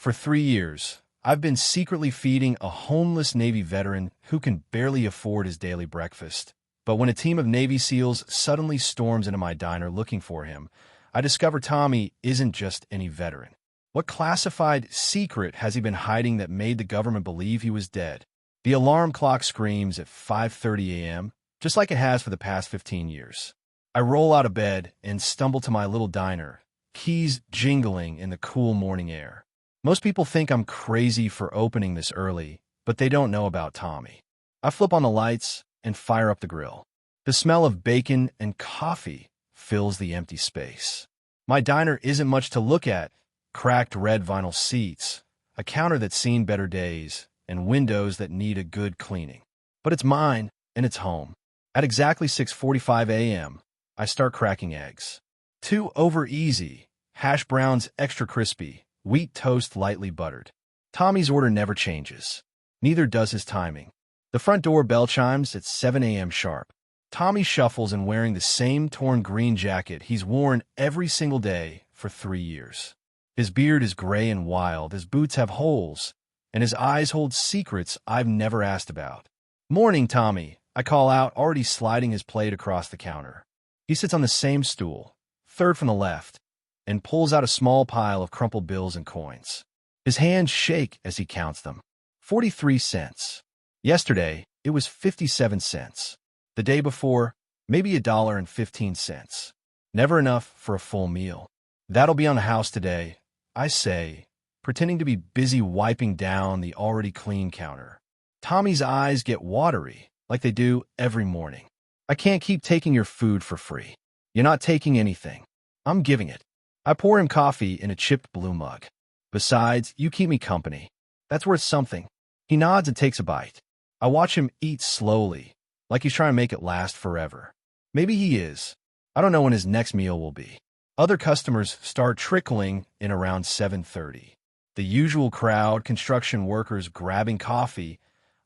For 3 years, I've been secretly feeding a homeless Navy veteran who can barely afford his daily breakfast. But when a team of Navy SEALs suddenly storms into my diner looking for him, I discover Tommy isn't just any veteran. What classified secret has he been hiding that made the government believe he was dead? The alarm clock screams at 5:30 a.m., just like it has for the past 15 years. I roll out of bed and stumble to my little diner, keys jingling in the cool morning air. Most people think I'm crazy for opening this early, but they don't know about Tommy. I flip on the lights and fire up the grill. The smell of bacon and coffee fills the empty space. My diner isn't much to look at: cracked red vinyl seats, a counter that's seen better days, and windows that need a good cleaning. But it's mine, and it's home. At exactly 6:45 a.m., I start cracking eggs. 2 over easy, hash browns extra crispy, wheat toast lightly buttered. Tommy's order never changes. Neither does his timing. The front door bell chimes at 7 a.m. sharp. Tommy shuffles in wearing the same torn green jacket he's worn every single day for 3 years. His beard is gray and wild, his boots have holes, and his eyes hold secrets I've never asked about. "Morning, Tommy," I call out, already sliding his plate across the counter. He sits on the same stool, third from the left, and pulls out a small pile of crumpled bills and coins. His hands shake as he counts them. 43 cents. Yesterday, it was 57 cents. The day before, maybe $1.15. Never enough for a full meal. "That'll be on the house today," I say, pretending to be busy wiping down the already clean counter. Tommy's eyes get watery, like they do every morning. "I can't keep taking your food for free." "You're not taking anything. I'm giving it." I pour him coffee in a chipped blue mug. "Besides, you keep me company. That's worth something." He nods and takes a bite. I watch him eat slowly, like he's trying to make it last forever. Maybe he is. I don't know when his next meal will be. Other customers start trickling in around 7:30. The usual crowd: construction workers grabbing coffee,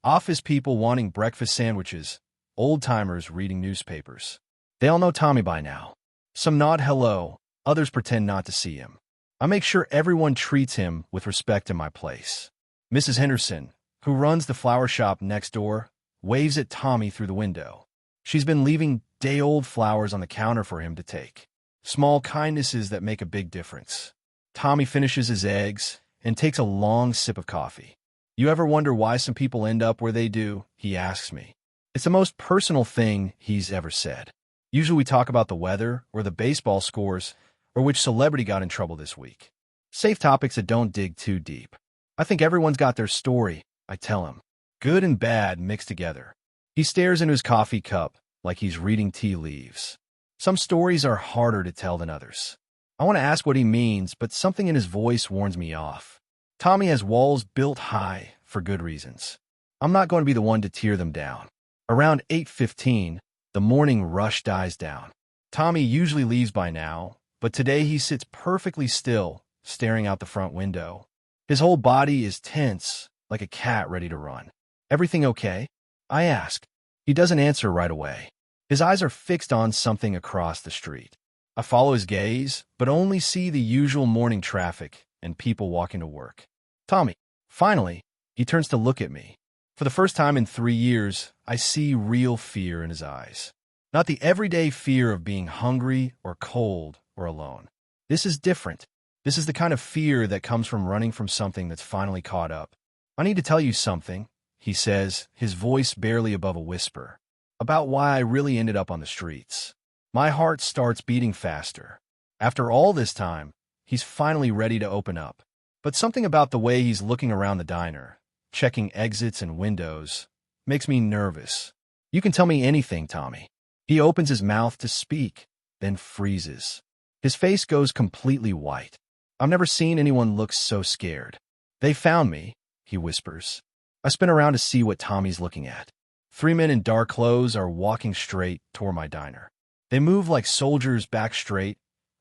office people wanting breakfast sandwiches, old-timers reading newspapers. They all know Tommy by now. Some nod hello, others pretend not to see him. I make sure everyone treats him with respect in my place. Mrs. Henderson, who runs the flower shop next door, waves at Tommy through the window. She's been leaving day-old flowers on the counter for him to take. Small kindnesses that make a big difference. Tommy finishes his eggs and takes a long sip of coffee. "You ever wonder why some people end up where they do?" he asks me. It's the most personal thing he's ever said. Usually we talk about the weather or the baseball scores or which celebrity got in trouble this week. Safe topics that don't dig too deep. "I think everyone's got their story," I tell him. Good and bad mixed together. He stares into his coffee cup like he's reading tea leaves. Some stories are harder to tell than others. I want to ask what he means, but something in his voice warns me off. Tommy has walls built high for good reasons. I'm not going to be the one to tear them down. Around 8:15, the morning rush dies down. Tommy usually leaves by now, but today he sits perfectly still, staring out the front window. His whole body is tense, like a cat ready to run. "Everything okay?" I ask. He doesn't answer right away. His eyes are fixed on something across the street. I follow his gaze, but only see the usual morning traffic and people walking to work. "Tommy." Finally, he turns to look at me. For the first time in 3 years, I see real fear in his eyes. Not the everyday fear of being hungry or cold or alone. This is different. This is the kind of fear that comes from running from something that's finally caught up. "I need to tell you something," he says, his voice barely above a whisper, "about why I really ended up on the streets." My heart starts beating faster. After all this time, he's finally ready to open up. But something about the way he's looking around the diner, checking exits and windows, makes me nervous. "You can tell me anything, Tommy." He opens his mouth to speak, then freezes. His face goes completely white. I've never seen anyone look so scared. "They found me," he whispers. I spin around to see what Tommy's looking at. 3 men in dark clothes are walking straight toward my diner. They move like soldiers, back straight,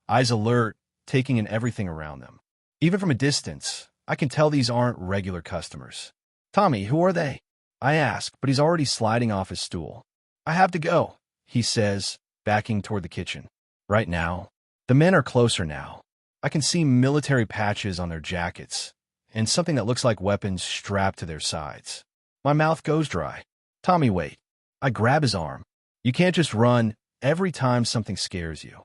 eyes alert, taking in everything around them. Even from a distance, I can tell these aren't regular customers. "Tommy, who are they?" I ask, but he's already sliding off his stool. "I have to go," he says, backing toward the kitchen. "Right now?" The men are closer now. I can see military patches on their jackets, and something that looks like weapons strapped to their sides. My mouth goes dry. Tommy, wait. I grab his arm. You can't just run every time something scares you.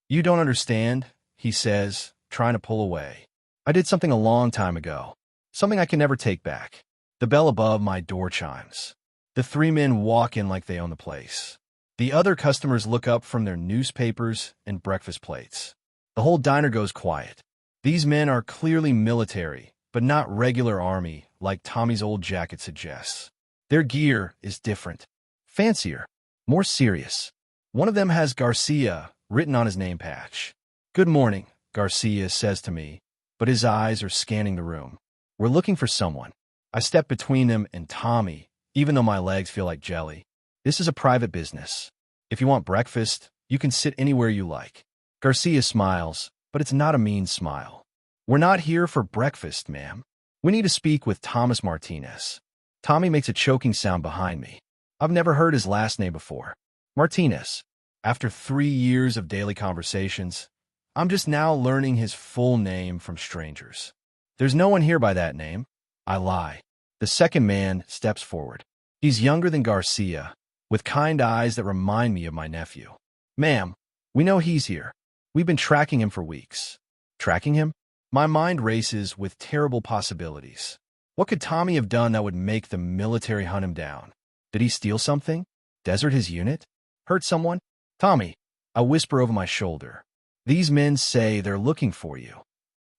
You don't understand, he says, trying to pull away. I did something a long time ago. Something I can never take back. The bell above my door chimes. The three men walk in like they own the place. The other customers look up from their newspapers and breakfast plates. The whole diner goes quiet. These men are clearly military, but not regular army like Tommy's old jacket suggests. Their gear is different. Fancier. More serious. One of them has Garcia written on his name patch. Good morning, Garcia says to me, but his eyes are scanning the room. We're looking for someone. I step between them and Tommy, even though my legs feel like jelly. This is a private business. If you want breakfast, you can sit anywhere you like. Garcia smiles, but it's not a mean smile. We're not here for breakfast, ma'am. We need to speak with Thomas Martinez. Tommy makes a choking sound behind me. I've never heard his last name before. Martinez. After 3 years of daily conversations, I'm just now learning his full name from strangers. There's no one here by that name. I lie. The second man steps forward. He's younger than Garcia, with kind eyes that remind me of my nephew. Ma'am, we know he's here. We've been tracking him for weeks. Tracking him? My mind races with terrible possibilities. What could Tommy have done that would make the military hunt him down? Did he steal something? Desert his unit? Hurt someone? Tommy, I whisper over my shoulder. These men say they're looking for you.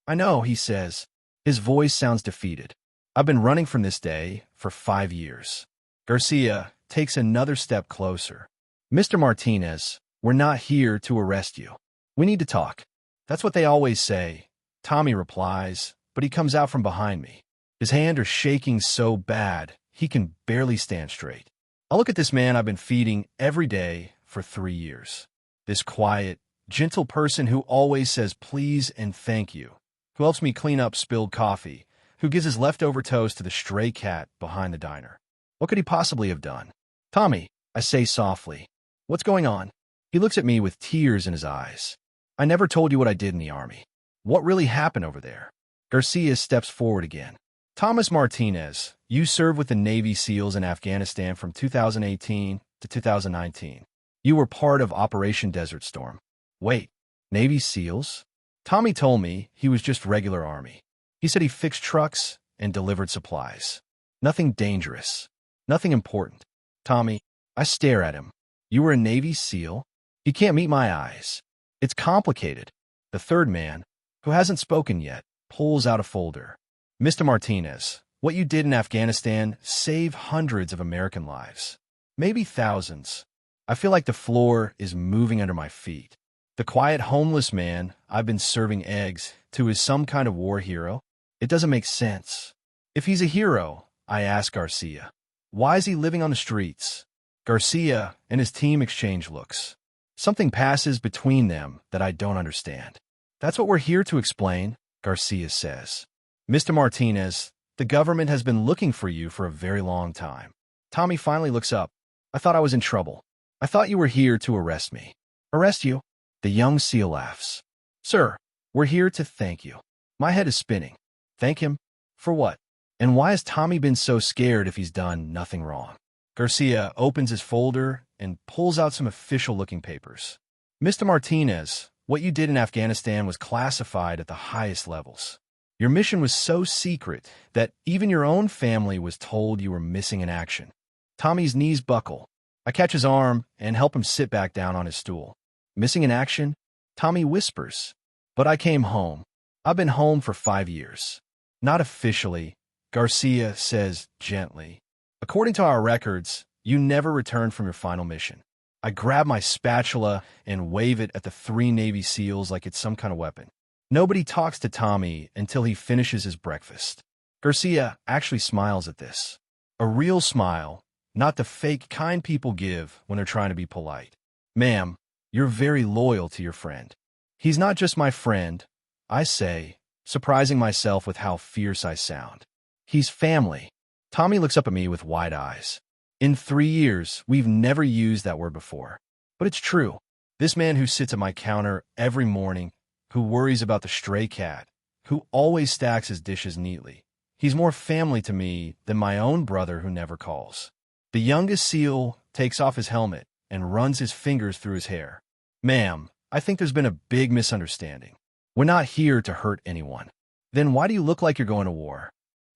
I know, he says. His voice sounds defeated. I've been running from this day for 5 years. Garcia takes another step closer. Mr. Martinez, we're not here to arrest you. We need to talk. That's what they always say. Tommy replies, but he comes out from behind me. His hands are shaking so bad, he can barely stand straight. I look at this man I've been feeding every day for 3 years. This quiet, gentle person who always says please and thank you, who helps me clean up spilled coffee, who gives his leftover toast to the stray cat behind the diner. What could he possibly have done? Tommy, I say softly. What's going on? He looks at me with tears in his eyes. I never told you what I did in the army. What really happened over there? Garcia steps forward again. Thomas Martinez, you served with the Navy SEALs in Afghanistan from 2018 to 2019. You were part of Operation Desert Storm. Wait, Navy SEALs? Tommy told me he was just regular Army. He said he fixed trucks and delivered supplies. Nothing dangerous. Nothing important. Tommy, I stare at him. You were a Navy SEAL? He can't meet my eyes. It's complicated. The third man, who hasn't spoken yet, pulls out a folder. Mr. Martinez, what you did in Afghanistan saved hundreds of American lives. Maybe thousands. I feel like the floor is moving under my feet. The quiet homeless man I've been serving eggs to is some kind of war hero? It doesn't make sense. If he's a hero, I ask Garcia, why is he living on the streets? Garcia and his team exchange looks. Something passes between them that I don't understand. That's what we're here to explain, Garcia says. Mr. Martinez, the government has been looking for you for a very long time. Tommy finally looks up. I thought I was in trouble. I thought you were here to arrest me. Arrest you? The young SEAL laughs. Sir, we're here to thank you. My head is spinning. Thank him? For what? And why has Tommy been so scared if he's done nothing wrong? Garcia opens his folder and pulls out some official-looking papers. Mr. Martinez, what you did in Afghanistan was classified at the highest levels. Your mission was so secret that even your own family was told you were missing in action. Tommy's knees buckle. I catch his arm and help him sit back down on his stool. Missing in action? Tommy whispers. But I came home. I've been home for 5 years. Not officially, Garcia says gently. According to our records, you never returned from your final mission. I grab my spatula and wave it at the 3 Navy SEALs like it's some kind of weapon. Nobody talks to Tommy until he finishes his breakfast. Garcia actually smiles at this. A real smile, not the fake kind people give when they're trying to be polite. Ma'am, you're very loyal to your friend. He's not just my friend, I say, surprising myself with how fierce I sound. He's family. Tommy looks up at me with wide eyes. In 3 years, we've never used that word before. But it's true. This man who sits at my counter every morning, who worries about the stray cat, who always stacks his dishes neatly. He's more family to me than my own brother who never calls. The youngest SEAL takes off his helmet and runs his fingers through his hair. Ma'am, I think there's been a big misunderstanding. We're not here to hurt anyone. Then why do you look like you're going to war?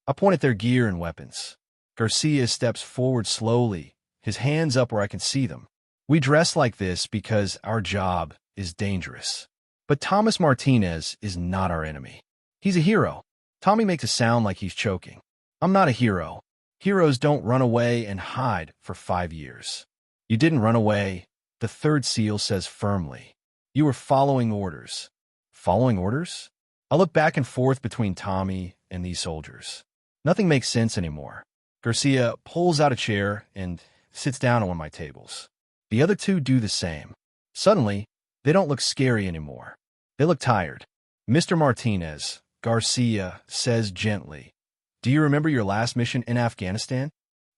I point at their gear and weapons. Garcia steps forward slowly, his hands up where I can see them. We dress like this because our job is dangerous. But Thomas Martinez is not our enemy. He's a hero. Tommy makes it sound like he's choking. I'm not a hero. Heroes don't run away and hide for 5 years. You didn't run away, the third SEAL says firmly. You were following orders. Following orders? I look back and forth between Tommy and these soldiers. Nothing makes sense anymore. Garcia pulls out a chair and sits down on one of my tables. The other two do the same. Suddenly, they don't look scary anymore. They look tired. Mr. Martinez, Garcia says gently, do you remember your last mission in Afghanistan?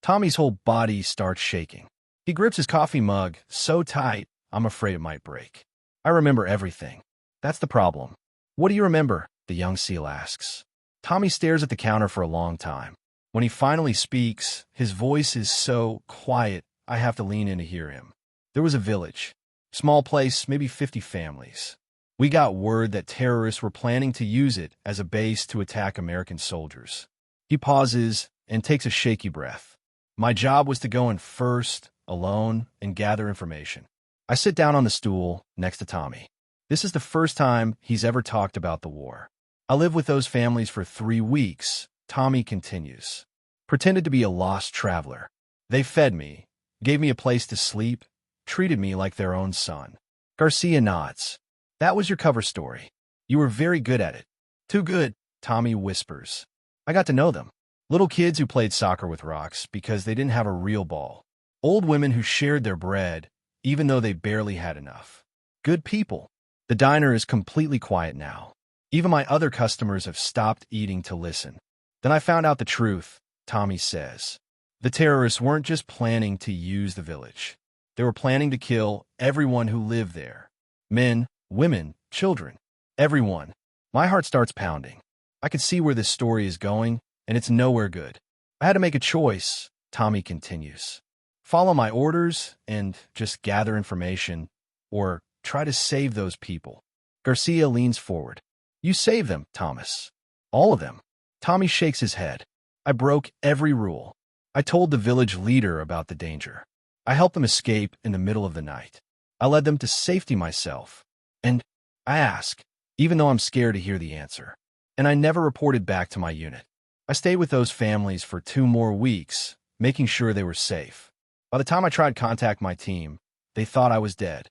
Tommy's whole body starts shaking. He grips his coffee mug so tight, I'm afraid it might break. I remember everything. That's the problem. What do you remember? The young SEAL asks. Tommy stares at the counter for a long time. When he finally speaks, his voice is so quiet, I have to lean in to hear him. There was a village. Small place, maybe 50 families. We got word that terrorists were planning to use it as a base to attack American soldiers. He pauses and takes a shaky breath. My job was to go in first, alone, and gather information. I sit down on the stool next to Tommy. This is the first time he's ever talked about the war. I lived with those families for 3 weeks, Tommy continues. Pretended to be a lost traveler. They fed me, gave me a place to sleep, treated me like their own son. Garcia nods. That was your cover story. You were very good at it. Too good, Tommy whispers. I got to know them. Little kids who played soccer with rocks because they didn't have a real ball. Old women who shared their bread, even though they barely had enough. Good people. The diner is completely quiet now. Even my other customers have stopped eating to listen. Then I found out the truth, Tommy says. The terrorists weren't just planning to use the village. They were planning to kill everyone who lived there. Men, women, children. Everyone. My heart starts pounding. I can see where this story is going, and it's nowhere good. I had to make a choice, Tommy continues. Follow my orders and just gather information, or try to save those people. Garcia leans forward. You save them, Thomas. All of them. Tommy shakes his head. I broke every rule. I told the village leader about the danger. I helped them escape in the middle of the night. I led them to safety myself. And I ask, even though I'm scared to hear the answer. And I never reported back to my unit. I stayed with those families for 2 more weeks, making sure they were safe. By the time I tried to contact my team, they thought I was dead.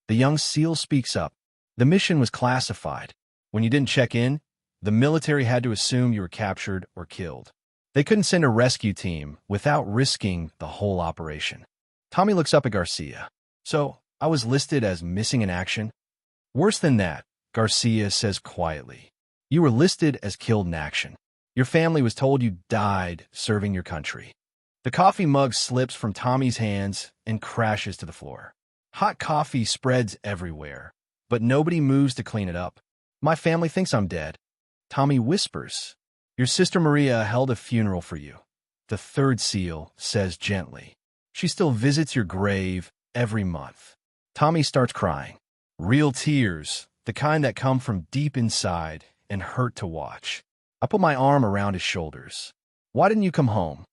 The young SEAL speaks up. The mission was classified. When you didn't check in, the military had to assume you were captured or killed. They couldn't send a rescue team without risking the whole operation. Tommy looks up at Garcia. So, I was listed as missing in action? Worse than that, Garcia says quietly. You were listed as killed in action. Your family was told you died serving your country. The coffee mug slips from Tommy's hands and crashes to the floor. Hot coffee spreads everywhere, but nobody moves to clean it up. My family thinks I'm dead. Tommy whispers. Your sister Maria held a funeral for you. The third SEAL says gently. She still visits your grave every month. Tommy starts crying. Real tears, the kind that come from deep inside and hurt to watch. I put my arm around his shoulders. Why didn't you come home?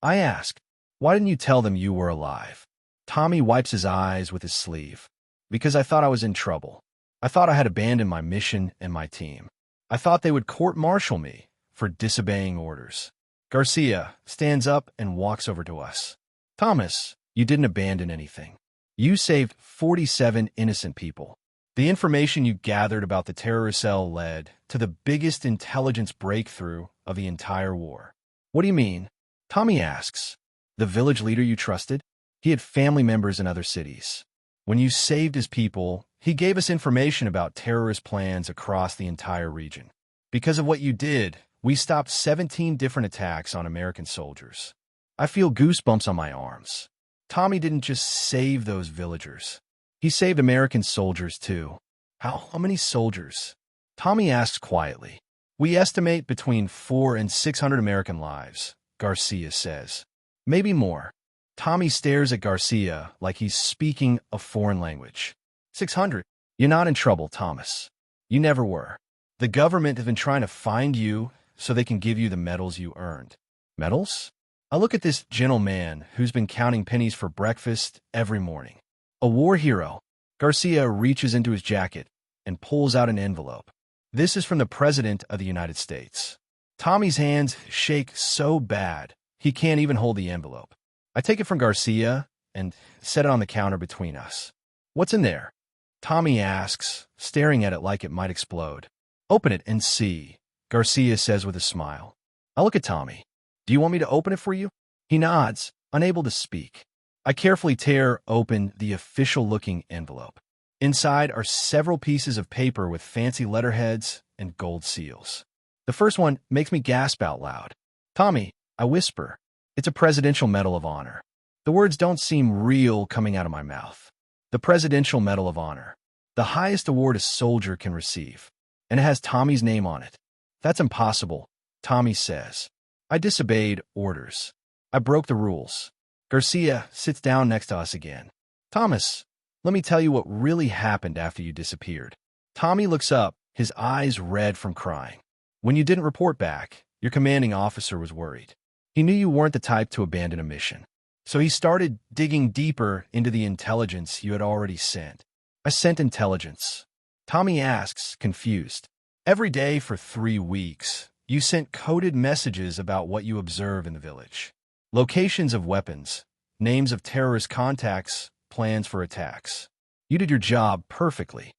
I ask. Why didn't you tell them you were alive? Tommy wipes his eyes with his sleeve. Because I thought I was in trouble. I thought I had abandoned my mission and my team. I thought they would court-martial me for disobeying orders. Garcia stands up and walks over to us. Thomas, you didn't abandon anything. You saved 47 innocent people. The information you gathered about the terror cell led to the biggest intelligence breakthrough of the entire war. What do you mean? Tommy asks. The village leader you trusted? He had family members in other cities. When you saved his people, he gave us information about terrorist plans across the entire region. Because of what you did, we stopped 17 different attacks on American soldiers. I feel goosebumps on my arms. Tommy didn't just save those villagers. He saved American soldiers, too. How many soldiers? Tommy asks quietly. We estimate between 4 and 600 American lives, Garcia says. Maybe more. Tommy stares at Garcia like he's speaking a foreign language. 600? You're not in trouble, Thomas. You never were. The government has been trying to find you so they can give you the medals you earned. Medals? I look at this gentleman who's been counting pennies for breakfast every morning. A war hero. Garcia reaches into his jacket and pulls out an envelope. This is from the President of the United States. Tommy's hands shake so bad he can't even hold the envelope. I take it from Garcia and set it on the counter between us. What's in there? Tommy asks, staring at it like it might explode. Open it and see, Garcia says with a smile. I look at Tommy. Do you want me to open it for you? He nods, unable to speak. I carefully tear open the official-looking envelope. Inside are several pieces of paper with fancy letterheads and gold seals. The first one makes me gasp out loud. Tommy, I whisper. It's a Presidential Medal of Honor. The words don't seem real coming out of my mouth. The Presidential Medal of Honor. The highest award a soldier can receive. And it has Tommy's name on it. That's impossible, Tommy says. I disobeyed orders. I broke the rules. Garcia sits down next to us again. Thomas, let me tell you what really happened after you disappeared. Tommy looks up, his eyes red from crying. When you didn't report back, your commanding officer was worried. He knew you weren't the type to abandon a mission. So he started digging deeper into the intelligence you had already sent. I sent intelligence. Tommy asks, confused. Every day for 3 weeks, you sent coded messages about what you observe in the village. Locations of weapons, names of terrorist contacts, plans for attacks. You did your job perfectly.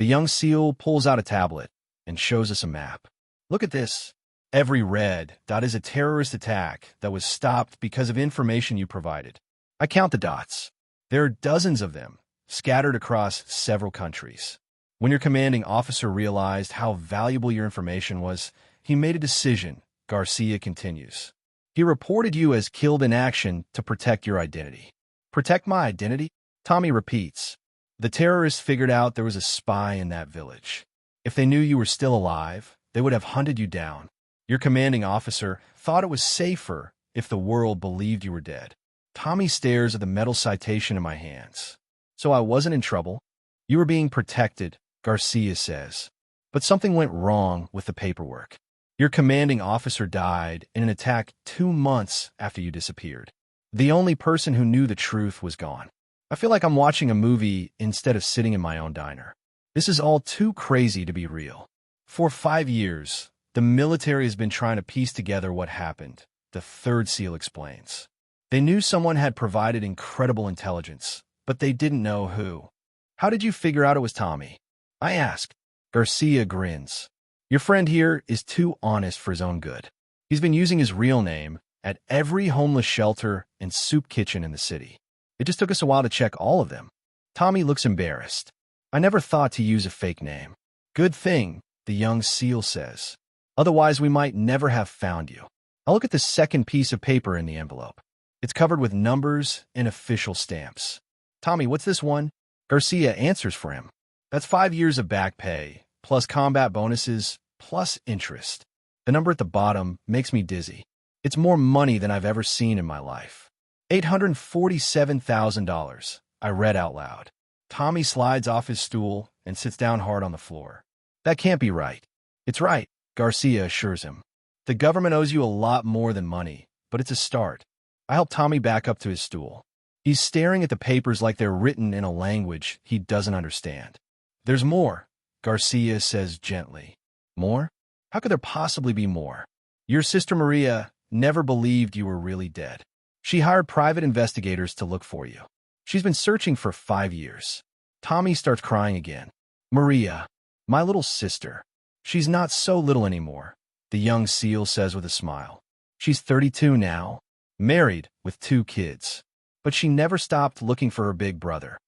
The young SEAL pulls out a tablet and shows us a map. Look at this. Every red dot is a terrorist attack that was stopped because of information you provided. I count the dots. There are dozens of them, scattered across several countries. When your commanding officer realized how valuable your information was, he made a decision, Garcia continues. He reported you as killed in action to protect your identity. Protect my identity? Tommy repeats. The terrorists figured out there was a spy in that village. If they knew you were still alive, they would have hunted you down. Your commanding officer thought it was safer if the world believed you were dead. Tommy stares at the medal citation in my hands. So I wasn't in trouble. You were being protected, Garcia says. But something went wrong with the paperwork. Your commanding officer died in an attack 2 months after you disappeared. The only person who knew the truth was gone. I feel like I'm watching a movie instead of sitting in my own diner. This is all too crazy to be real. For 5 years, the military has been trying to piece together what happened, the third SEAL explains. They knew someone had provided incredible intelligence, but they didn't know who. How did you figure out it was Tommy? I ask. Garcia grins. Your friend here is too honest for his own good. He's been using his real name at every homeless shelter and soup kitchen in the city. It just took us a while to check all of them. Tommy looks embarrassed. I never thought to use a fake name. Good thing, the young SEAL says. Otherwise, we might never have found you. I look at the second piece of paper in the envelope. It's covered with numbers and official stamps. Tommy, what's this one? Garcia answers for him. That's 5 years of back pay, plus combat bonuses, plus interest. The number at the bottom makes me dizzy. It's more money than I've ever seen in my life. $847,000, I read out loud. Tommy slides off his stool and sits down hard on the floor. That can't be right. It's right, Garcia assures him. The government owes you a lot more than money, but it's a start. I help Tommy back up to his stool. He's staring at the papers like they're written in a language he doesn't understand. There's more, Garcia says gently. More? How could there possibly be more? Your sister Maria never believed you were really dead. She hired private investigators to look for you. She's been searching for 5 years. Tommy starts crying again. Maria, my little sister. She's not so little anymore, the young SEAL says with a smile. She's 32 now, married with 2 kids. But she never stopped looking for her big brother.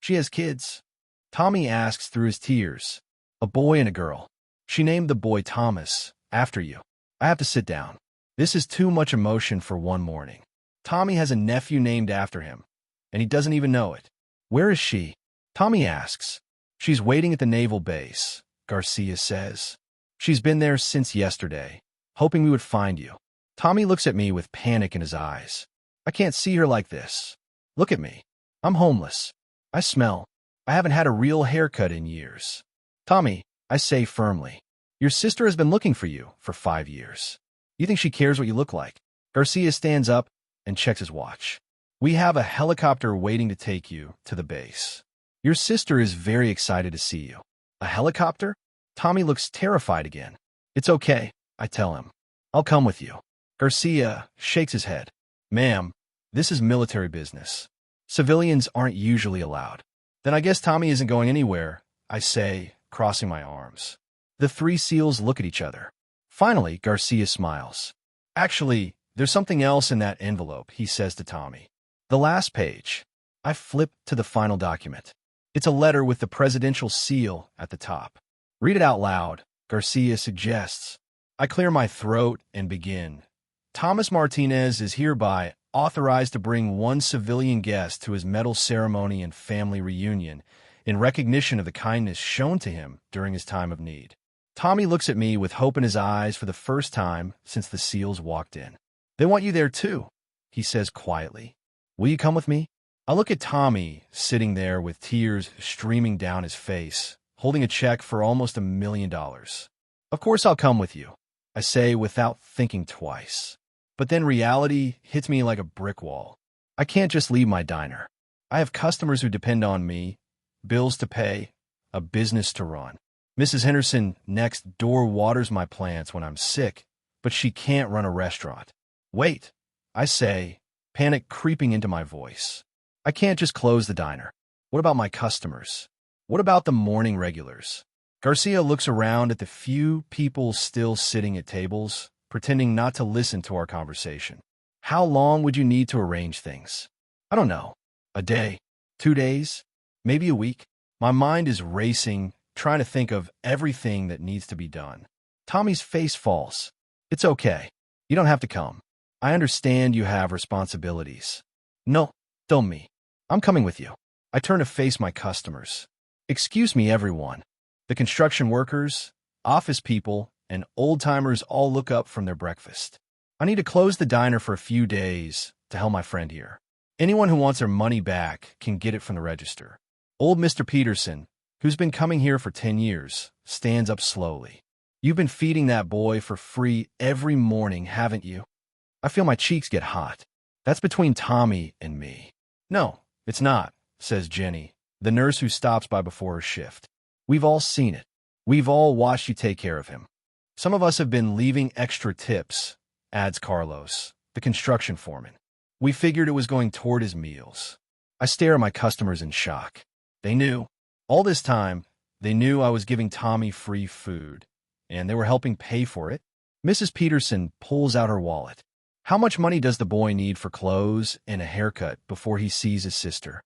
She has kids? Tommy asks through his tears. A boy and a girl. She named the boy Thomas, after you. I have to sit down. This is too much emotion for one morning. Tommy has a nephew named after him, and he doesn't even know it. Where is she? Tommy asks. She's waiting at the naval base, Garcia says. She's been there since yesterday, hoping we would find you. Tommy looks at me with panic in his eyes. I can't see her like this. Look at me. I'm homeless. I smell. I haven't had a real haircut in years. Tommy, I say firmly, your sister has been looking for you for 5 years. You think she cares what you look like? Garcia stands up and checks his watch. We have a helicopter waiting to take you to the base. Your sister is very excited to see you. A helicopter? Tommy looks terrified again. It's okay, I tell him. I'll come with you. Garcia shakes his head. Ma'am, this is military business. Civilians aren't usually allowed. Then I guess Tommy isn't going anywhere, I say, crossing my arms. The 3 SEALs look at each other. Finally, Garcia smiles. Actually, there's something else in that envelope, he says to Tommy. The last page. I flip to the final document. It's a letter with the presidential seal at the top. Read it out loud, Garcia suggests. I clear my throat and begin. Thomas Martinez is hereby authorized to bring 1 civilian guest to his medal ceremony and family reunion in recognition of the kindness shown to him during his time of need. Tommy looks at me with hope in his eyes for the first time since the SEALs walked in. They want you there too, he says quietly. Will you come with me? I look at Tommy sitting there with tears streaming down his face, holding a check for almost $1 million. Of course I'll come with you, I say without thinking twice. But then reality hits me like a brick wall. I can't just leave my diner. I have customers who depend on me, bills to pay, a business to run. Mrs. Henderson next door waters my plants when I'm sick, but she can't run a restaurant. Wait, I say, panic creeping into my voice. I can't just close the diner. What about my customers? What about the morning regulars? Garcia looks around at the few people still sitting at tables, pretending not to listen to our conversation. How long would you need to arrange things? I don't know. A day? 2 days? Maybe a week? My mind is racing, trying to think of everything that needs to be done. Tommy's face falls. It's okay. You don't have to come. I understand you have responsibilities. No, don't me. I'm coming with you. I turn to face my customers. Excuse me, everyone. The construction workers, office people, and old-timers all look up from their breakfast. I need to close the diner for a few days to help my friend here. Anyone who wants their money back can get it from the register. Old Mr. Peterson, who's been coming here for 10 years, stands up slowly. You've been feeding that boy for free every morning, haven't you? I feel my cheeks get hot. That's between Tommy and me. No, it's not, says Jenny, the nurse who stops by before her shift. We've all seen it. We've all watched you take care of him. Some of us have been leaving extra tips, adds Carlos, the construction foreman. We figured it was going toward his meals. I stare at my customers in shock. They knew. All this time, they knew I was giving Tommy free food, and they were helping pay for it. Mrs. Peterson pulls out her wallet. How much money does the boy need for clothes and a haircut before he sees his sister?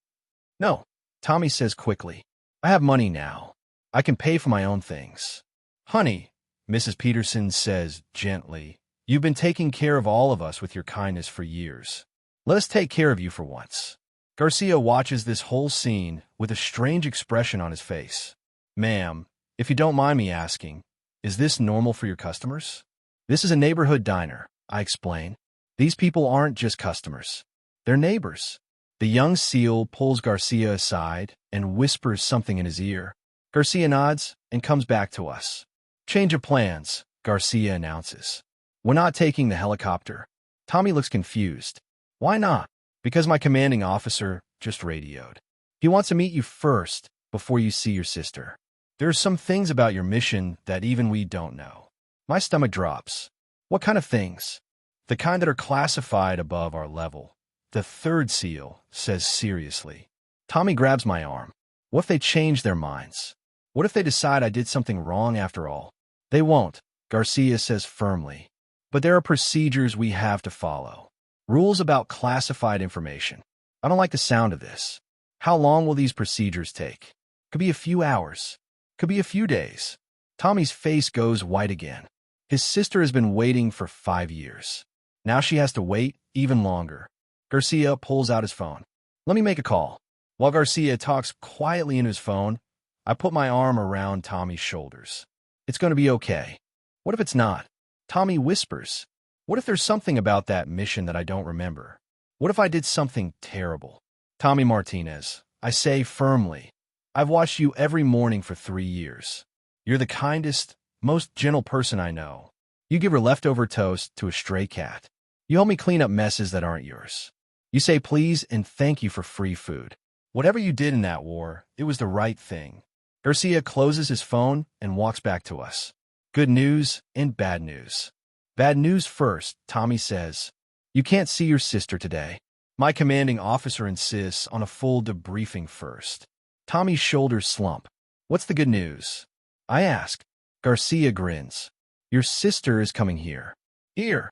No, Tommy says quickly. I have money now. I can pay for my own things. Honey, Mrs. Peterson says gently, you've been taking care of all of us with your kindness for years. Let us take care of you for once. Garcia watches this whole scene with a strange expression on his face. Ma'am, if you don't mind me asking, is this normal for your customers? This is a neighborhood diner, I explain. These people aren't just customers. They're neighbors. The young SEAL pulls Garcia aside and whispers something in his ear. Garcia nods and comes back to us. Change of plans, Garcia announces. We're not taking the helicopter. Tommy looks confused. Why not? Because my commanding officer just radioed. He wants to meet you first before you see your sister. There are some things about your mission that even we don't know. My stomach drops. What kind of things? The kind that are classified above our level. The 3rd SEAL says seriously. Tommy grabs my arm. What if they change their minds? What if they decide I did something wrong after all? They won't, Garcia says firmly. But there are procedures we have to follow. Rules about classified information. I don't like the sound of this. How long will these procedures take? Could be a few hours. Could be a few days. Tommy's face goes white again. His sister has been waiting for 5 years. Now she has to wait even longer. Garcia pulls out his phone. Let me make a call. While Garcia talks quietly in his phone, I put my arm around Tommy's shoulders. It's going to be okay. What if it's not? Tommy whispers. What if there's something about that mission that I don't remember? What if I did something terrible? Tommy Martinez, I say firmly, I've watched you every morning for 3 years. You're the kindest, most gentle person I know. You give your leftover toast to a stray cat. You help me clean up messes that aren't yours. You say please and thank you for free food. Whatever you did in that war, it was the right thing. Garcia closes his phone and walks back to us. Good news and bad news. Bad news first, Tommy says. You can't see your sister today. My commanding officer insists on a full debriefing first. Tommy's shoulders slump. What's the good news? I ask. Garcia grins. Your sister is coming here. Here.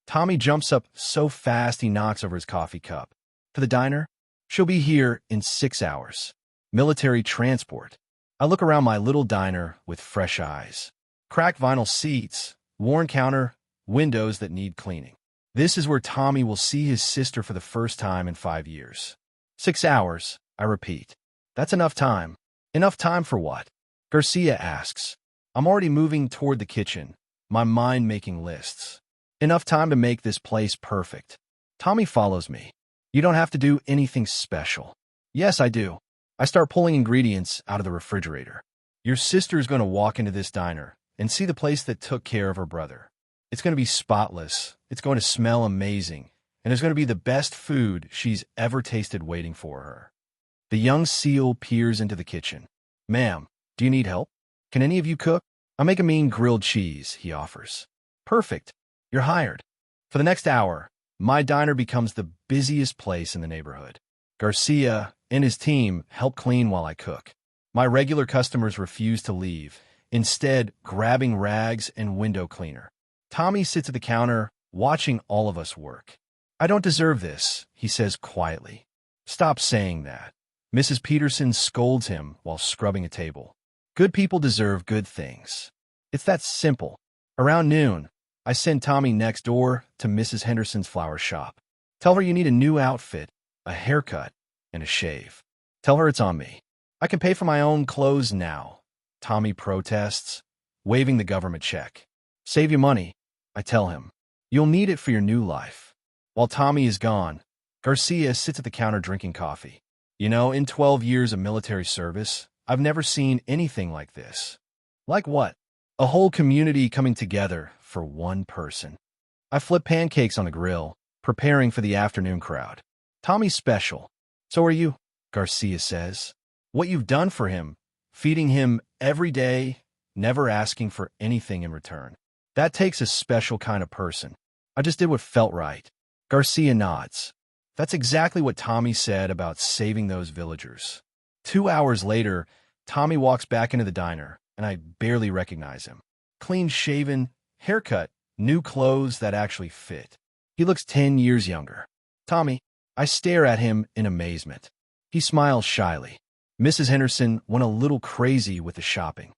Tommy jumps up so fast he knocks over his coffee cup. To the diner? She'll be here in 6 hours. Military transport. I look around my little diner with fresh eyes. Cracked vinyl seats, worn counter, windows that need cleaning. This is where Tommy will see his sister for the first time in 5 years. 6 hours, I repeat. That's enough time. Enough time for what? Garcia asks. I'm already moving toward the kitchen, my mind making lists. Enough time to make this place perfect. Tommy follows me. You don't have to do anything special. Yes, I do. I start pulling ingredients out of the refrigerator. Your sister is going to walk into this diner and see the place that took care of her brother. It's going to be spotless. It's going to smell amazing. And there's going to be the best food she's ever tasted waiting for her. The young SEAL peers into the kitchen. Ma'am, do you need help? Can any of you cook? I'll make a mean grilled cheese, he offers. Perfect. You're hired. For the next hour, my diner becomes the busiest place in the neighborhood. Garcia and his team help clean while I cook. My regular customers refuse to leave, instead grabbing rags and window cleaner. Tommy sits at the counter, watching all of us work. I don't deserve this, he says quietly. Stop saying that. Mrs. Peterson scolds him while scrubbing a table. Good people deserve good things. It's that simple. Around noon, I send Tommy next door to Mrs. Henderson's flower shop. Tell her you need a new outfit, a haircut, and a shave. Tell her it's on me. I can pay for my own clothes now. Tommy protests, waving the government check. Save your money, I tell him. You'll need it for your new life. While Tommy is gone, Garcia sits at the counter drinking coffee. You know, in 12 years of military service, I've never seen anything like this. Like what? A whole community coming together for one person. I flip pancakes on the grill, preparing for the afternoon crowd. Tommy's special. So are you, Garcia says. What you've done for him, feeding him every day, never asking for anything in return. That takes a special kind of person. I just did what felt right. Garcia nods. That's exactly what Tommy said about saving those villagers. 2 hours later, Tommy walks back into the diner, and I barely recognize him. Clean-shaven, haircut, new clothes that actually fit. He looks 10 years younger. Tommy, I stare at him in amazement. He smiles shyly. Mrs. Henderson went a little crazy with the shopping.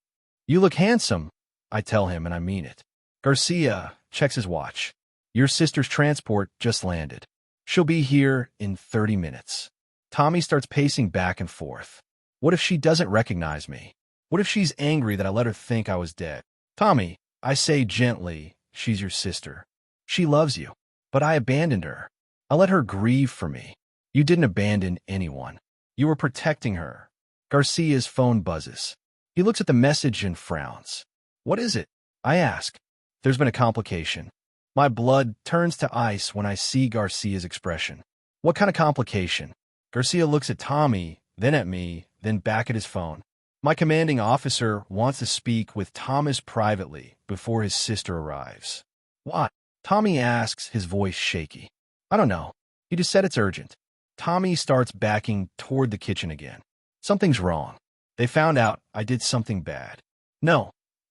You look handsome, I tell him, and I mean it. Garcia checks his watch. Your sister's transport just landed. She'll be here in 30 minutes. Tommy starts pacing back and forth. What if she doesn't recognize me? What if she's angry that I let her think I was dead? Tommy, I say gently, she's your sister. She loves you, but I abandoned her. I let her grieve for me. You didn't abandon anyone. You were protecting her. Garcia's phone buzzes. He looks at the message and frowns. What is it? I ask. There's been a complication. My blood turns to ice when I see Garcia's expression. What kind of complication? Garcia looks at Tommy, then at me, then back at his phone. My commanding officer wants to speak with Thomas privately before his sister arrives. What? Tommy asks, his voice shaky. I don't know. He just said it's urgent. Tommy starts backing toward the kitchen again. Something's wrong. They found out I did something bad. No,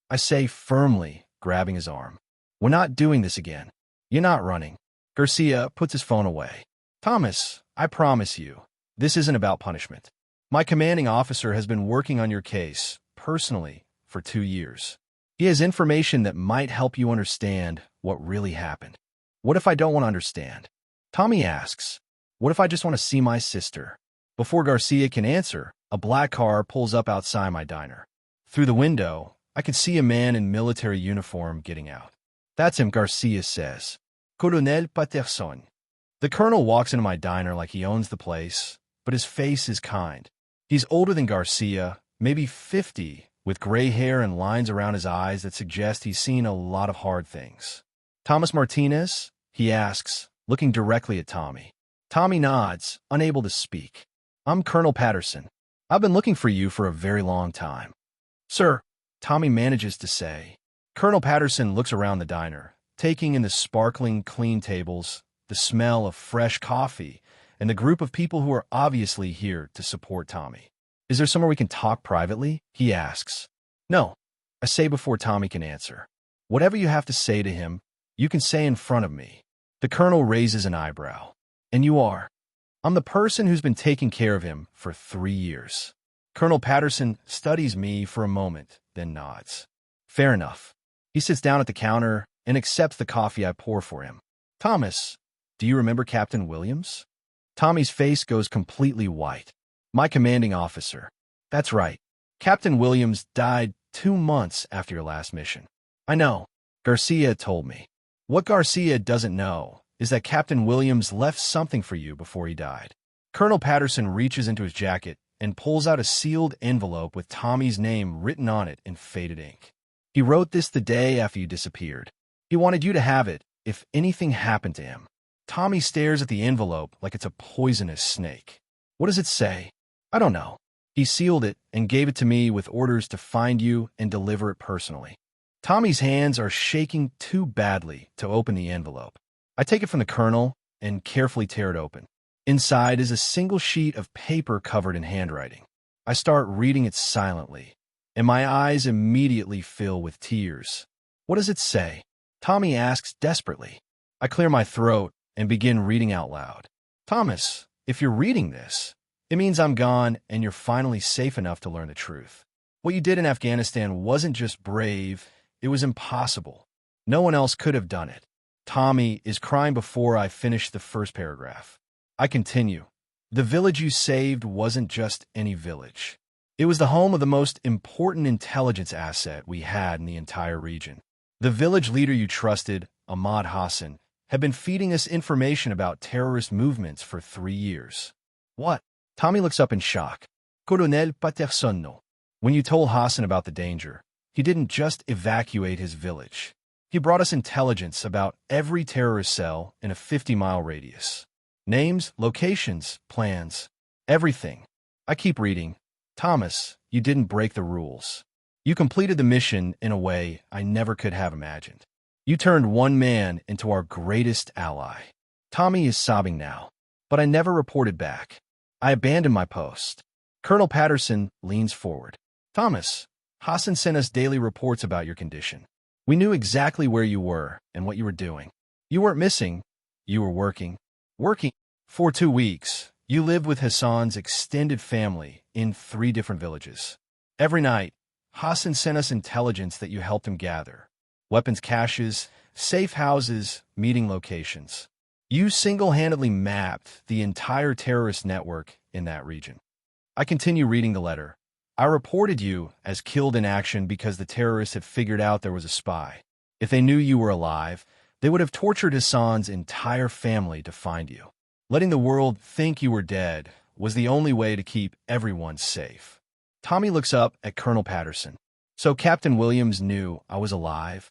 I say firmly, grabbing his arm. We're not doing this again. You're not running. Garcia puts his phone away. Thomas, I promise you, this isn't about punishment. My commanding officer has been working on your case, personally, for 2 years. He has information that might help you understand what really happened. What if I don't want to understand? Tommy asks, what if I just want to see my sister? Before Garcia can answer, a black car pulls up outside my diner. Through the window, I can see a man in military uniform getting out. That's him, Garcia says. Coronel Patterson. The colonel walks into my diner like he owns the place, but his face is kind. He's older than Garcia, maybe 50, with gray hair and lines around his eyes that suggest he's seen a lot of hard things. Thomas Martinez? He asks, looking directly at Tommy. Tommy nods, unable to speak. I'm Colonel Patterson. I've been looking for you for a very long time. Sir, Tommy manages to say. Colonel Patterson looks around the diner, taking in the sparkling, clean tables, the smell of fresh coffee, and the group of people who are obviously here to support Tommy. Is there somewhere we can talk privately? He asks. No, I say before Tommy can answer. Whatever you have to say to him, you can say in front of me. The colonel raises an eyebrow. And you are? I'm the person who's been taking care of him for 3 years. Colonel Patterson studies me for a moment, then nods. Fair enough. He sits down at the counter and accepts the coffee I pour for him. Thomas, do you remember Captain Williams? Tommy's face goes completely white. My commanding officer. That's right. Captain Williams died 2 months after your last mission. I know. Garcia told me. What Garcia doesn't know is that Captain Williams left something for you before he died. Colonel Patterson reaches into his jacket and pulls out a sealed envelope with Tommy's name written on it in faded ink. He wrote this the day after you disappeared. He wanted you to have it if anything happened to him. Tommy stares at the envelope like it's a poisonous snake. What does it say? I don't know. He sealed it and gave it to me with orders to find you and deliver it personally. Tommy's hands are shaking too badly to open the envelope. I take it from the colonel and carefully tear it open. Inside is a single sheet of paper covered in handwriting. I start reading it silently, and my eyes immediately fill with tears. What does it say? Tommy asks desperately. I clear my throat and begin reading out loud. Thomas, if you're reading this, it means I'm gone and you're finally safe enough to learn the truth. What you did in Afghanistan wasn't just brave, it was impossible. No one else could have done it. Tommy is crying before I finish the first paragraph. I continue. The village you saved wasn't just any village. It was the home of the most important intelligence asset we had in the entire region. The village leader you trusted, Ahmad Hassan, had been feeding us information about terrorist movements for 3 years. What? Tommy looks up in shock. Coronel Patterson. When you told Hassan about the danger, he didn't just evacuate his village. He brought us intelligence about every terrorist cell in a 50-mile radius. Names, locations, plans, everything. I keep reading. Thomas, you didn't break the rules. You completed the mission in a way I never could have imagined. You turned one man into our greatest ally. Tommy is sobbing now, but I never reported back. I abandoned my post. Colonel Patterson leans forward. Thomas, Hassan sent us daily reports about your condition. We knew exactly where you were and what you were doing. You weren't missing. You were working. Working. For 2 weeks, you lived with Hassan's extended family in 3 different villages. Every night, Hassan sent us intelligence that you helped him gather. Weapons caches, safe houses, meeting locations. You single-handedly mapped the entire terrorist network in that region. I continue reading the letter. I reported you as killed in action because the terrorists had figured out there was a spy. If they knew you were alive, they would have tortured Hassan's entire family to find you. Letting the world think you were dead was the only way to keep everyone safe. Tommy looks up at Colonel Patterson. So Captain Williams knew I was alive?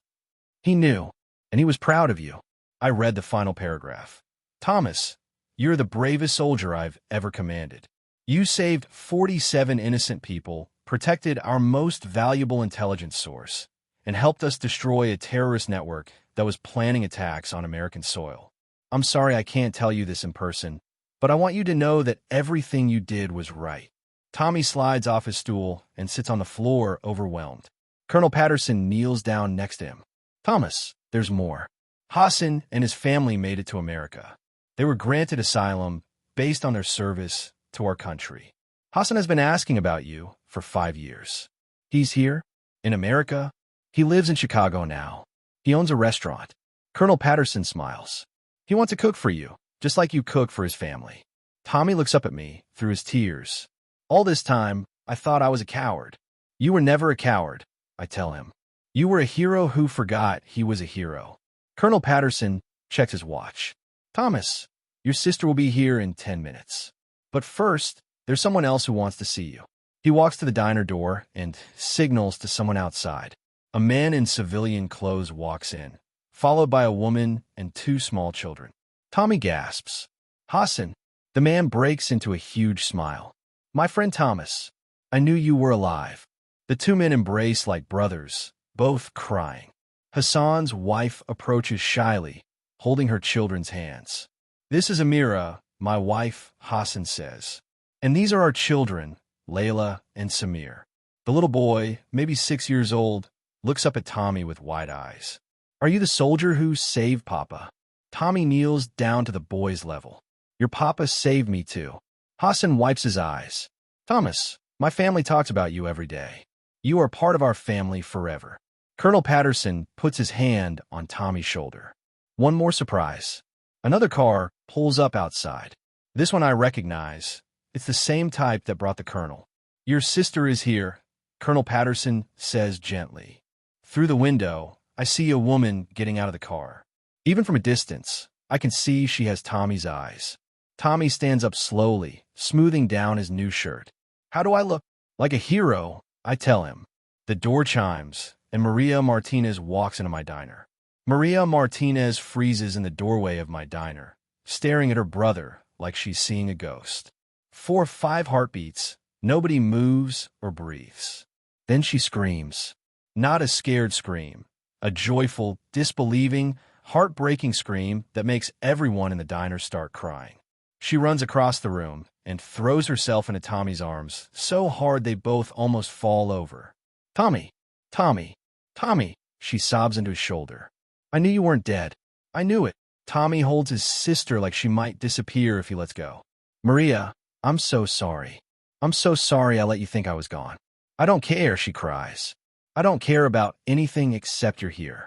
He knew, and he was proud of you. I read the final paragraph. Thomas, you're the bravest soldier I've ever commanded. You saved 47 innocent people, protected our most valuable intelligence source, and helped us destroy a terrorist network that was planning attacks on American soil. I'm sorry I can't tell you this in person, but I want you to know that everything you did was right. Tommy slides off his stool and sits on the floor, overwhelmed. Colonel Patterson kneels down next to him. Thomas, there's more. Hassan and his family made it to America. They were granted asylum based on their service to our country. Hassan has been asking about you for 5 years. He's here, in America. He lives in Chicago now. He owns a restaurant. Colonel Patterson smiles. He wants to cook for you, just like you cook for his family. Tommy looks up at me through his tears. All this time, I thought I was a coward. You were never a coward. I tell him. You were a hero who forgot he was a hero. Colonel Patterson checks his watch. Thomas, your sister will be here in 10 minutes. But first, there's someone else who wants to see you. He walks to the diner door and signals to someone outside. A man in civilian clothes walks in, followed by a woman and 2 small children. Tommy gasps. Hassan. The man breaks into a huge smile. My friend Thomas, I knew you were alive. The 2 men embrace like brothers, both crying. Hassan's wife approaches shyly, holding her children's hands. This is Amira, my wife, Hassan says. And these are our children, Layla and Samir. The little boy, maybe 6 years old, looks up at Tommy with wide eyes. Are you the soldier who saved Papa? Tommy kneels down to the boy's level. Your papa saved me too. Hassan wipes his eyes. Thomas, my family talks about you every day. You are part of our family forever. Colonel Patterson puts his hand on Tommy's shoulder. One more surprise. Another car pulls up outside. This one I recognize. It's the same type that brought the colonel. Your sister is here, Colonel Patterson says gently. Through the window, I see a woman getting out of the car. Even from a distance, I can see she has Tommy's eyes. Tommy stands up slowly, smoothing down his new shirt. How do I look? Like a hero, I tell him. The door chimes, and Maria Martinez walks into my diner. Maria Martinez freezes in the doorway of my diner, staring at her brother like she's seeing a ghost. 4 or 5 heartbeats, nobody moves or breathes. Then she screams. Not a scared scream, a joyful, disbelieving, heartbreaking scream that makes everyone in the diner start crying. She runs across the room and throws herself into Tommy's arms so hard they both almost fall over. Tommy, Tommy, Tommy, she sobs into his shoulder. I knew you weren't dead. I knew it. Tommy holds his sister like she might disappear if he lets go. Maria, I'm so sorry. I'm so sorry I let you think I was gone. I don't care, she cries. I don't care about anything except you're here.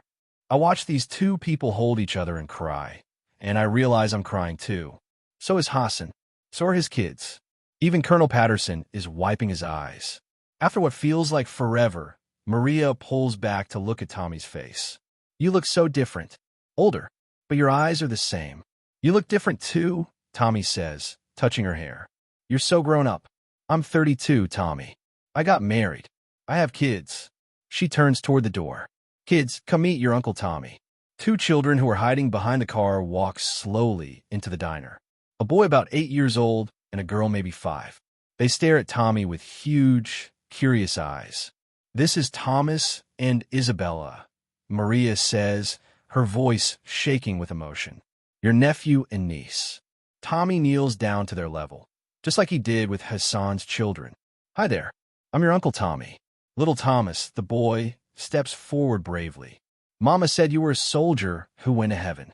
I watch these 2 people hold each other and cry, and I realize I'm crying too. So is Hassan. So are his kids. Even Colonel Patterson is wiping his eyes. After what feels like forever, Maria pulls back to look at Tommy's face. You look so different. Older. But your eyes are the same. You look different too, Tommy says, touching her hair. You're so grown up. I'm 32, Tommy. I got married. I have kids. She turns toward the door. Kids, come meet your Uncle Tommy. 2 children who are hiding behind the car walk slowly into the diner. A boy about 8 years old and a girl maybe 5. They stare at Tommy with huge, curious eyes. This is Thomas and Isabella, Maria says, her voice shaking with emotion. Your nephew and niece. Tommy kneels down to their level, just like he did with Hassan's children. Hi there. I'm your Uncle Tommy. Little Thomas, the boy, steps forward bravely. Mama said you were a soldier who went to heaven.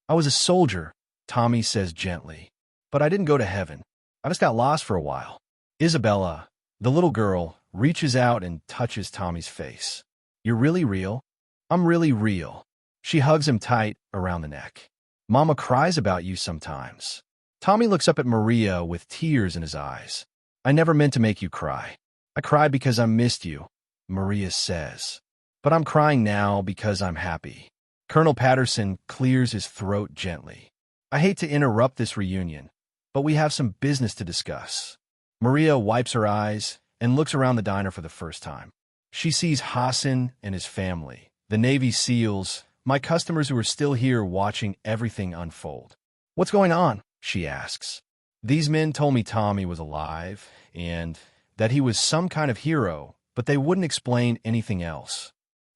I was a soldier, Tommy says gently. But I didn't go to heaven. I just got lost for a while. Isabella, the little girl, reaches out and touches Tommy's face. You're really real? I'm really real. She hugs him tight around the neck. Mama cries about you sometimes. Tommy looks up at Maria with tears in his eyes. I never meant to make you cry. I cried because I missed you, Maria says. But I'm crying now because I'm happy. Colonel Patterson clears his throat gently. I hate to interrupt this reunion, but we have some business to discuss. Maria wipes her eyes and looks around the diner for the first time. She sees Hassan and his family, the Navy SEALs, my customers who are still here watching everything unfold. What's going on? She asks. These men told me Tommy was alive and that he was some kind of hero, but they wouldn't explain anything else.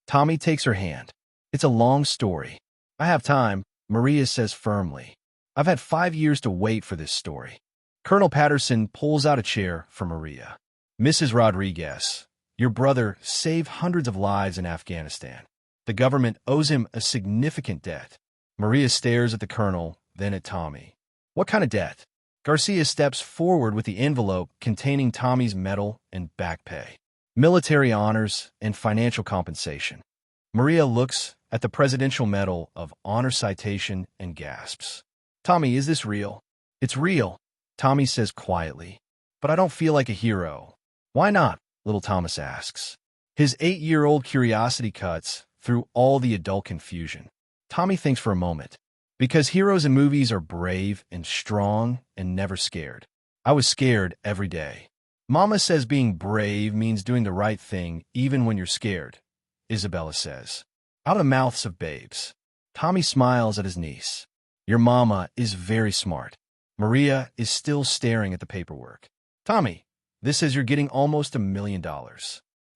Tommy takes her hand. It's a long story. I have time, Maria says firmly. I've had 5 years to wait for this story. Colonel Patterson pulls out a chair for Maria. Mrs. Rodriguez, your brother saved hundreds of lives in Afghanistan. The government owes him a significant debt. Maria stares at the colonel, then at Tommy. What kind of debt? Garcia steps forward with the envelope containing Tommy's medal and back pay, military honors, and financial compensation. Maria looks at the Presidential Medal of Honor citation and gasps. Tommy, is this real? It's real, Tommy says quietly. But I don't feel like a hero. Why not? Little Thomas asks. His 8-year-old curiosity cuts through all the adult confusion. Tommy thinks for a moment. Because heroes in movies are brave and strong and never scared. I was scared every day. Mama says being brave means doing the right thing even when you're scared, Isabella says. Out of the mouths of babes. Tommy smiles at his niece. Your mama is very smart. Maria is still staring at the paperwork. Tommy, this says you're getting almost $1 million.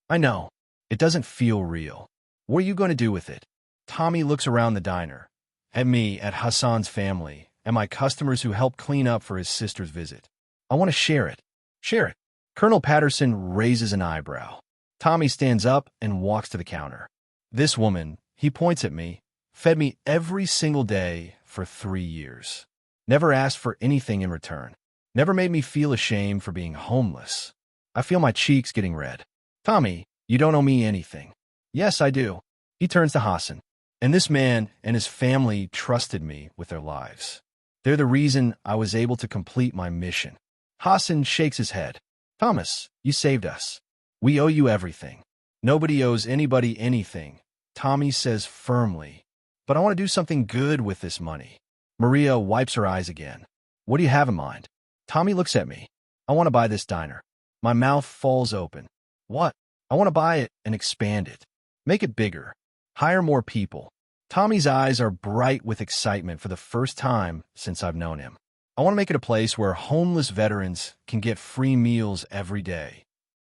I know. It doesn't feel real. What are you going to do with it? Tommy looks around the diner. At me, at Hassan's family, and my customers who helped clean up for his sister's visit. I want to share it. Share it. Colonel Patterson raises an eyebrow. Tommy stands up and walks to the counter. This woman, he points at me, fed me every single day for 3 years. Never asked for anything in return. Never made me feel ashamed for being homeless. I feel my cheeks getting red. Tommy, you don't owe me anything. Yes, I do. He turns to Hassan. And this man and his family trusted me with their lives. They're the reason I was able to complete my mission. Hassan shakes his head. Thomas, you saved us. We owe you everything. Nobody owes anybody anything, Tommy says firmly. But I want to do something good with this money. Maria wipes her eyes again. What do you have in mind? Tommy looks at me. I want to buy this diner. My mouth falls open. What? I want to buy it and expand it. Make it bigger. Hire more people. Tommy's eyes are bright with excitement for the first time since I've known him. I want to make it a place where homeless veterans can get free meals every day.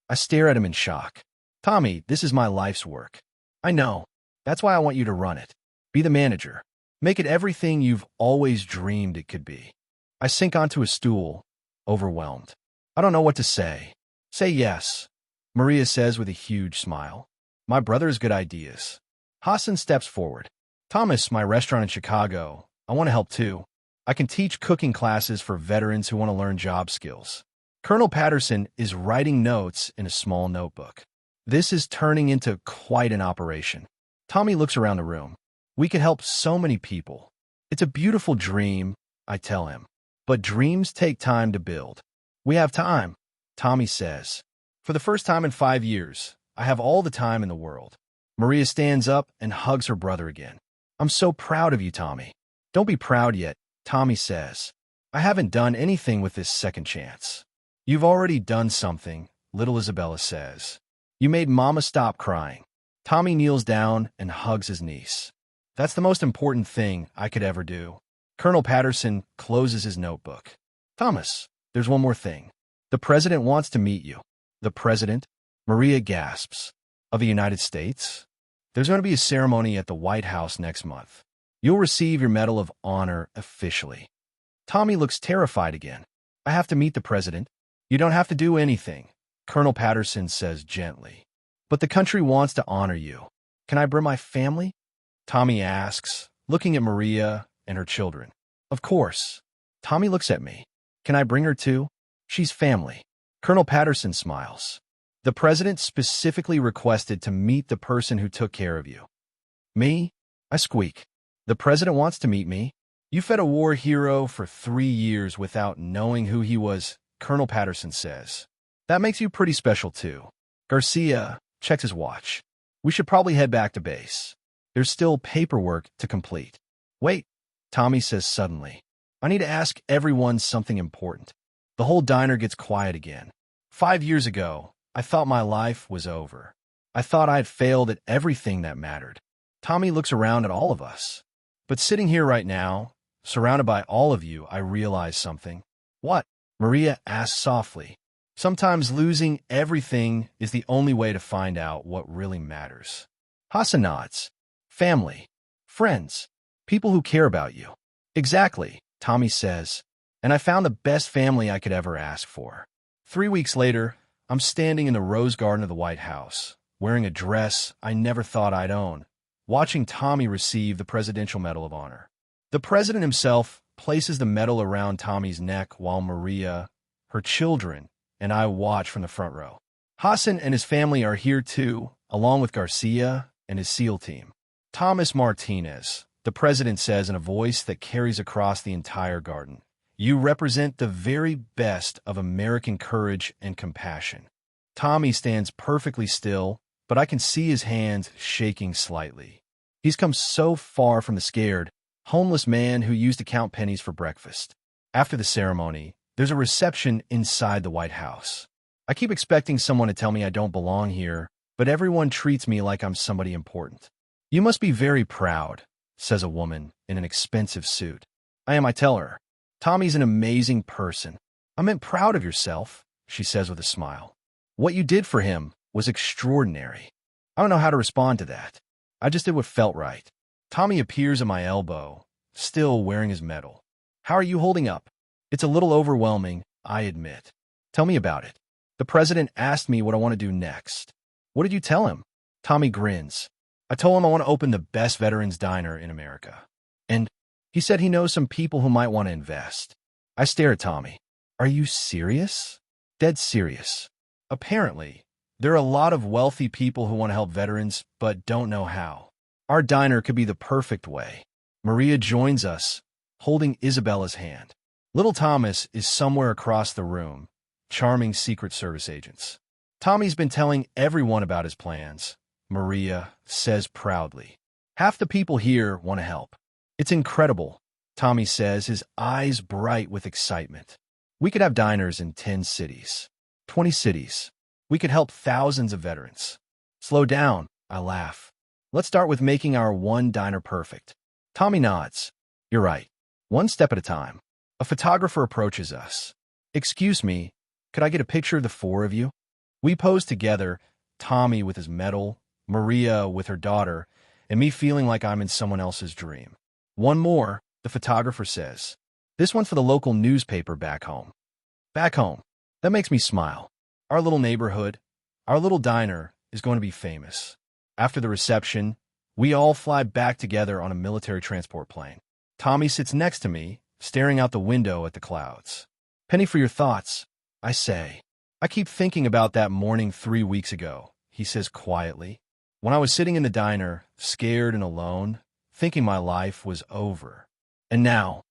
I stare at him in shock. Tommy, this is my life's work. I know. That's why I want you to run it. Be the manager. Make it everything you've always dreamed it could be. I sink onto a stool, overwhelmed. I don't know what to say. Say yes, Maria says with a huge smile. My brother has good ideas. Hassan steps forward. Thomas, my restaurant in Chicago. I want to help too. I can teach cooking classes for veterans who want to learn job skills. Colonel Patterson is writing notes in a small notebook. This is turning into quite an operation. Tommy looks around the room. We could help so many people. It's a beautiful dream, I tell him. But dreams take time to build. We have time, Tommy says. For the first time in 5 years, I have all the time in the world. Maria stands up and hugs her brother again. I'm so proud of you, Tommy. Don't be proud yet, Tommy says. I haven't done anything with this second chance. You've already done something, little Isabella says. You made Mama stop crying. Tommy kneels down and hugs his niece. That's the most important thing I could ever do. Colonel Patterson closes his notebook. Thomas, there's one more thing. The president wants to meet you. The president? Maria gasps. Of the United States? There's going to be a ceremony at the White House next month. You'll receive your Medal of Honor officially. Tommy looks terrified again. I have to meet the president. You don't have to do anything, Colonel Patterson says gently. But the country wants to honor you. Can I bring my family? Tommy asks, looking at Maria and her children. Of course. Tommy looks at me. Can I bring her too? She's family. Colonel Patterson smiles. The president specifically requested to meet the person who took care of you. Me? I squeak. The president wants to meet me. You fed a war hero for 3 years without knowing who he was, Colonel Patterson says. That makes you pretty special too. Garcia checks his watch. We should probably head back to base. There's still paperwork to complete. Wait, Tommy says suddenly. I need to ask everyone something important. The whole diner gets quiet again. 5 years ago, I thought my life was over. I thought I'd failed at everything that mattered. Tommy looks around at all of us. But sitting here right now, surrounded by all of you, I realize something. What? Maria asks softly. Sometimes losing everything is the only way to find out what really matters. Hassan nods. Family. Friends. People who care about you. Exactly, Tommy says. And I found the best family I could ever ask for. 3 weeks later, I'm standing in the rose garden of the White House, wearing a dress I never thought I'd own, watching Tommy receive the Presidential Medal of Honor. The president himself places the medal around Tommy's neck while Maria, her children, and I watch from the front row. Hassan and his family are here too, along with Garcia and his SEAL team. Thomas Martinez, the president says in a voice that carries across the entire garden. You represent the very best of American courage and compassion. Tommy stands perfectly still, but I can see his hands shaking slightly. He's come so far from the scared, homeless man who used to count pennies for breakfast. After the ceremony, there's a reception inside the White House. I keep expecting someone to tell me I don't belong here, but everyone treats me like I'm somebody important. "You must be very proud," says a woman in an expensive suit. "I am," I tell her. "Tommy's an amazing person." "I meant proud of yourself," she says with a smile. "What you did for him was extraordinary." I don't know how to respond to that. I just did what felt right. Tommy appears at my elbow, still wearing his medal. "How are you holding up?" "It's a little overwhelming, I admit." "Tell me about it." "The president asked me what I want to do next." "What did you tell him?" Tommy grins. "I told him I want to open the best veterans diner in America. And he said he knows some people who might want to invest." I stare at Tommy. "Are you serious?" "Dead serious. Apparently, there are a lot of wealthy people who want to help veterans but don't know how. Our diner could be the perfect way." Maria joins us, holding Isabella's hand. Little Thomas is somewhere across the room, charming Secret Service agents. "Tommy's been telling everyone about his plans," Maria says proudly. "Half the people here want to help." "It's incredible," Tommy says, his eyes bright with excitement. "We could have diners in 10 cities, 20 cities. We could help thousands of veterans." "Slow down," I laugh. "Let's start with making our one diner perfect." Tommy nods. "You're right. One step at a time." A photographer approaches us. "Excuse me, could I get a picture of the four of you?" We pose together, Tommy with his medal, Maria with her daughter, and me feeling like I'm in someone else's dream. "One more," the photographer says. "This one's for the local newspaper back home." Back home. That makes me smile. Our little neighborhood, our little diner is going to be famous. After the reception, we all fly back together on a military transport plane. Tommy sits next to me, staring out the window at the clouds. "Penny for your thoughts," I say. "I keep thinking about that morning 3 weeks ago," he says quietly. "When I was sitting in the diner, scared and alone, thinking my life was over. And now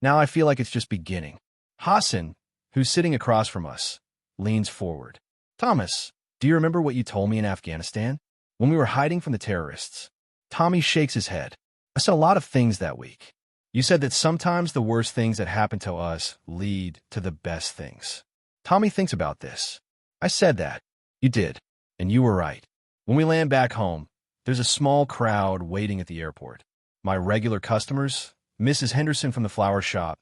I feel like it's just beginning." Hassan, who's sitting across from us, leans forward. "Thomas, do you remember what you told me in Afghanistan? When we were hiding from the terrorists?" Tommy shakes his head. "I said a lot of things that week. You said that sometimes the worst things that happen to us lead to the best things." Tommy thinks about this. "I said that." "You did, and you were right." When we land back home, there's a small crowd waiting at the airport. My regular customers, Mrs. Henderson from the flower shop,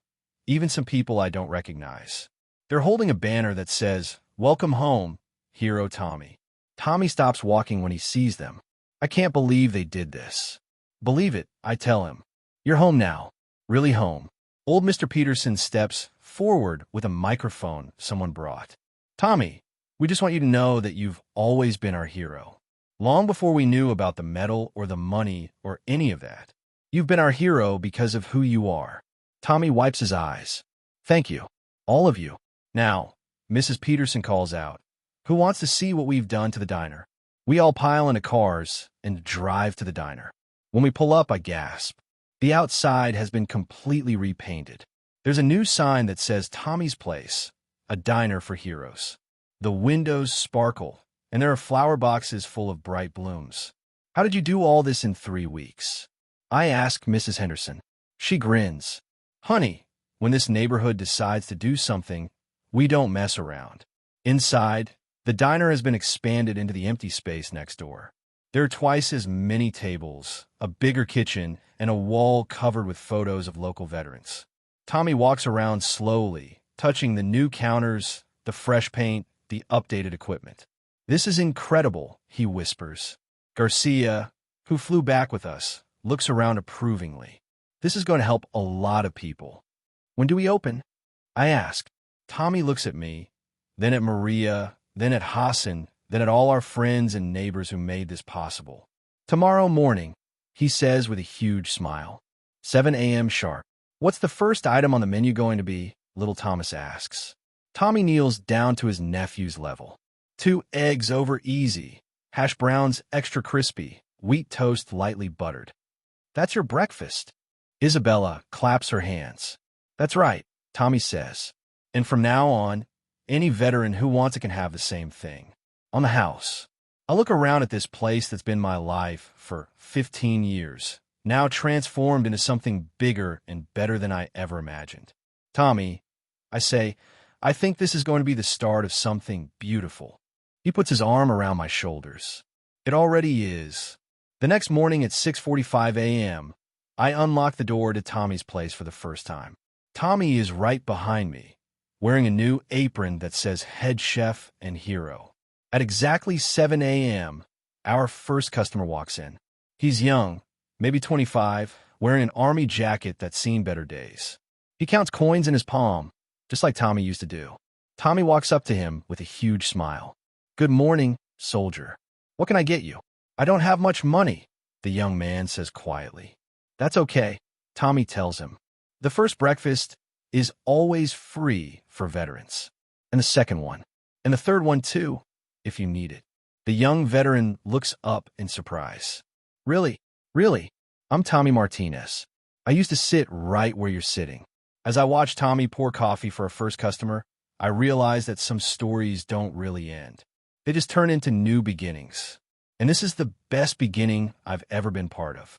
even some people I don't recognize. They're holding a banner that says, "Welcome home, Hero Tommy." Tommy stops walking when he sees them. "I can't believe they did this." "Believe it," I tell him. "You're home now. Really home." Old Mr. Peterson steps forward with a microphone someone brought. "Tommy, we just want you to know that you've always been our hero. Long before we knew about the medal or the money or any of that. You've been our hero because of who you are." Tommy wipes his eyes. "Thank you. All of you." Now, Mrs. Peterson calls out, "Who wants to see what we've done to the diner?" We all pile into cars and drive to the diner. When we pull up, I gasp. The outside has been completely repainted. There's a new sign that says Tommy's Place, a diner for heroes. The windows sparkle, and there are flower boxes full of bright blooms. "How did you do all this in 3 weeks?" I ask Mrs. Henderson. She grins. "Honey, when this neighborhood decides to do something, we don't mess around." Inside, the diner has been expanded into the empty space next door. There are twice as many tables, a bigger kitchen, and a wall covered with photos of local veterans. Tommy walks around slowly, touching the new counters, the fresh paint, the updated equipment. "This is incredible," he whispers. Garcia, who flew back with us, looks around approvingly. "This is going to help a lot of people." "When do we open?" I ask. Tommy looks at me, then at Maria, then at Hassan, then at all our friends and neighbors who made this possible. "Tomorrow morning," he says with a huge smile. 7 a.m. sharp. "What's the first item on the menu going to be?" little Thomas asks. Tommy kneels down to his nephew's level. 2 eggs over easy, hash browns extra crispy, wheat toast lightly buttered. "That's your breakfast." Isabella claps her hands. "That's right," Tommy says. "And from now on, any veteran who wants it can have the same thing. On the house." I look around at this place that's been my life for 15 years, now transformed into something bigger and better than I ever imagined. Tommy, I say, I think this is going to be the start of something beautiful. He puts his arm around my shoulders. It already is. The next morning at 6:45 a.m., I unlock the door to Tommy's place for the first time. Tommy is right behind me, wearing a new apron that says head chef and hero. At exactly 7 a.m., our first customer walks in. He's young, maybe 25, wearing an army jacket that's seen better days. He counts coins in his palm, just like Tommy used to do. Tommy walks up to him with a huge smile. "Good morning, soldier. What can I get you?" "I don't have much money," the young man says quietly. "That's okay," Tommy tells him. The first breakfast is always free for veterans. And the second one. And the third one, too, if you need it. The young veteran looks up in surprise. Really? I'm Tommy Martinez. I used to sit right where you're sitting." As I watch Tommy pour coffee for a first customer, I realize that some stories don't really end. They just turn into new beginnings. And this is the best beginning I've ever been part of.